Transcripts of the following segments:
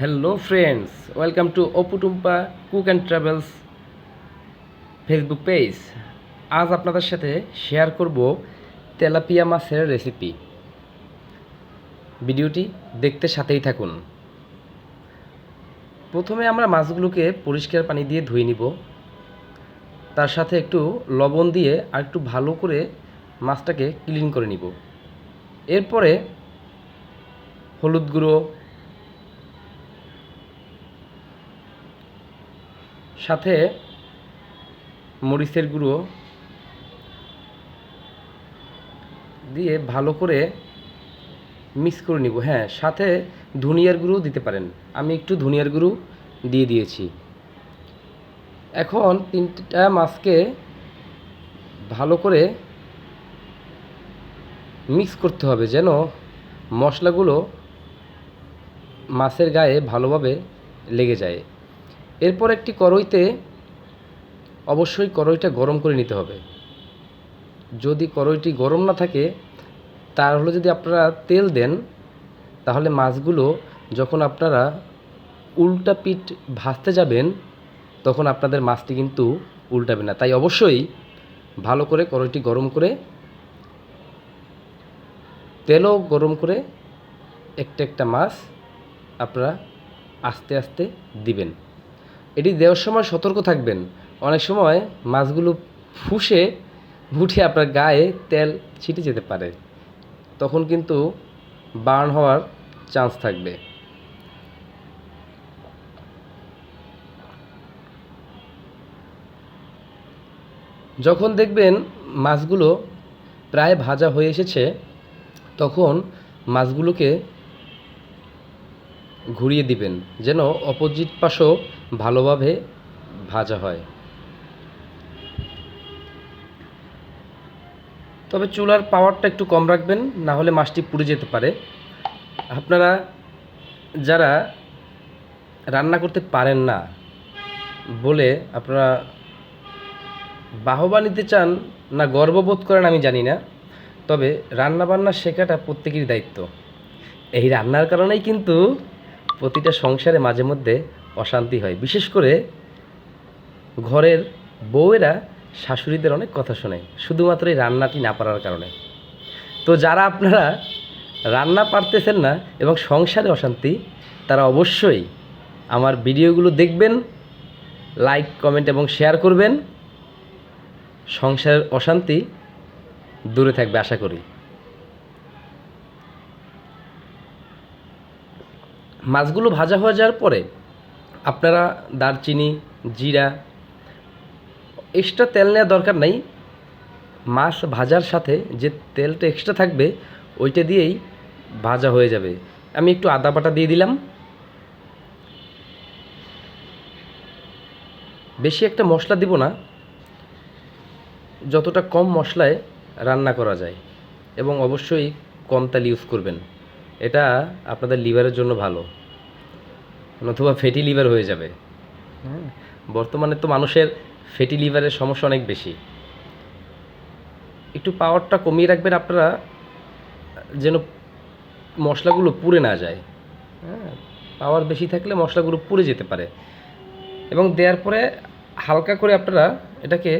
Hello friends, welcome to Apu Tumpa cook and travels Facebook page. আজ আপনাদের সাথে শেয়ার করব তেলাপিয়া মাছের রেসিপি। ভিডিওটি দেখতে সাথেই থাকুন। প্রথমে আমরা মাছগুলোকে পরিষ্কার পানি দিয়ে ধুয়ে নিব, তার সাথে একটু লবণ দিয়ে আর একটু ভালো করে মাছটাকে ক্লিন করে নিব। এরপরে হলুদ গুঁড়ো, সাথে মরিচের গুঁড়ো দিয়ে ভালো করে মিক্স করে নিব। হ্যাঁ, সাথে ধনিয়ার গুঁড়ো দিতে পারেন, আমি একটু ধনিয়ার গুঁড়ো দিয়ে দিয়েছি। এখন তিনটা মাছকে ভালো করে মিক্স করতে হবে যেন মশলাগুলো মাছের গায়ে ভালোভাবে লেগে যায়। এরপর একটি কড়াইতে অবশ্যই কড়াইটা গরম করে নিতে হবে। যদি কড়াইটি গরম না থাকে তাহলে যদি আপনারা তেল দেন, তাহলে মাছগুলো যখন আপনারা উল্টা পিঠ ভাজতে যাবেন তখন আপনাদের মাছটি কিন্তু উল্টাবে না। তাই অবশ্যই ভালো করে কড়াইটি গরম করে, তেলও গরম করে একটা একটা মাছ আপনারা আস্তে আস্তে দিবেন। এটি দেওয়ার সময় সতর্ক থাকবেন, অনেক সময় মাছগুলো ফুসে উঠে আপনার গায়ে তেল ছিটে যেতে পারে, তখন কিন্তু বার্ন হওয়ার চান্স থাকবে। যখন দেখবেন মাছগুলো প্রায় ভাজা হয়ে এসেছে তখন মাছগুলোকে ঘুরিয়ে দিবেন যেন অপোজিট পাশও ভালোভাবে ভাজা হয়। তবে চুলার পাওয়ারটা একটু কম রাখবেন, না হলে মাছটি পুড়ে যেতে পারে। আপনারা যারা রান্না করতে পারেন না বলে আপনারা বাহবা নিতে চান না গর্ববোধ করেন আমি জানি না, তবে রান্নাবান্না শেখাটা প্রত্যেকেরই দায়িত্ব। এই রান্নার কারণেই কিন্তু প্রতিটা সংসারে মাঝে মধ্যে অশান্তি হয়, বিশেষ করে ঘরের বউয়েরা শাশুড়িদের অনেক কথা শোনে শুধুমাত্র এই রান্নাটি না পারার কারণে। তো যারা আপনারা রান্না পারতেছেন না এবং সংসারে অশান্তি, তারা অবশ্যই আমার ভিডিওগুলো দেখবেন, লাইক, কমেন্ট এবং শেয়ার করবেন। সংসারের অশান্তি দূরে থাকবে আশা করি। মাছগুলো ভাজা হয়ে যাওয়ার পরে আপনারা দারচিনি, জিরা, এক্সট্রা তেল নেওয়ার দরকার নাই। মাছ ভাজার সাথে যে তেলটা এক্সট্রা থাকবে ওইটা দিয়েই ভাজা হয়ে যাবে। আমি একটু আদা বাটা দিয়ে দিলাম। বেশি একটা মশলা দিব না, যতটা কম মশলায় রান্না করা যায়, এবং অবশ্যই কম তেল ইউজ করবেন। এটা আপনাদের লিভারের জন্য ভালো, নতুবা ফ্যাটি লিভার হয়ে যাবে। বর্তমানে তো মানুষের ফ্যাটি লিভারের সমস্যা অনেক বেশি। একটু পাওয়ারটা কমিয়ে রাখবেন আপনারা যেন মশলাগুলো পুড়ে না যায়। পাওয়ার বেশি থাকলে মশলাগুলো পুড়ে যেতে পারে। এবং দেওয়ার পরে হালকা করে আপনারা এটাকে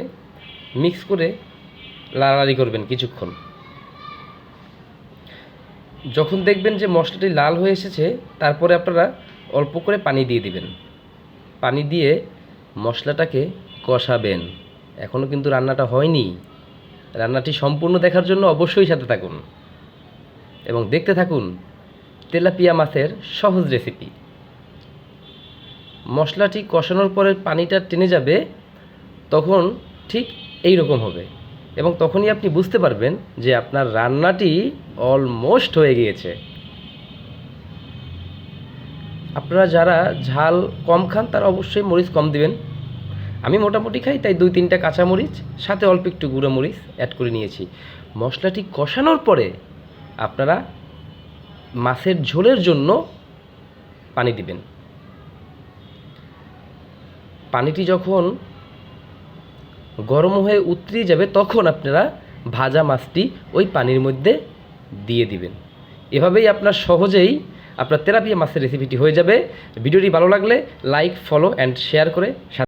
মিক্স করে লাড়াড়ি করবেন কিছুক্ষণ। যখন দেখবেন যে মশলাটি লাল হয়ে এসেছে তারপরে আপনারা অল্প করে পানি দিয়ে দিবেন। পানি দিয়ে মশলাটাকে কষাবেন। এখনও কিন্তু রান্নাটা হয়নি। রান্নাটি সম্পূর্ণ দেখার জন্য অবশ্যই সাথে থাকুন এবং দেখতে থাকুন তেলাপিয়া মাছের সহজ রেসিপি। মশলাটি কষানোর পরে পানিটা টেনে যাবে, তখন ঠিক এই রকম হবে, এবং তখনই আপনি বুঝতে পারবেন যে আপনার রান্নাটি অলমোস্ট হয়ে গিয়েছে। আপনারা যারা ঝাল কম খান তারা অবশ্যই মরিচ কম দিবেন। আমি মোটামুটি খাই, তাই 2-3টা কাঁচামরিচ সাথে অল্প একটু গুঁড়ো মরিচ অ্যাড করে নিয়েছি। মশলাটি কষানোর পরে আপনারা মাছের ঝোলের জন্য পানি দিবেন। পানিটি যখন গরম হয়ে উতরিয়ে যাবে তখন আপনারা ভাজা মাছটি ওই পানির মধ্যে দিয়ে দিবেন। এভাবেই আপনার সহজেই আপনার তেলাপিয়া মাছের রেসিপিটি হয়ে যাবে। ভিডিওটি ভালো লাগলে লাইক, ফলো অ্যান্ড শেয়ার করে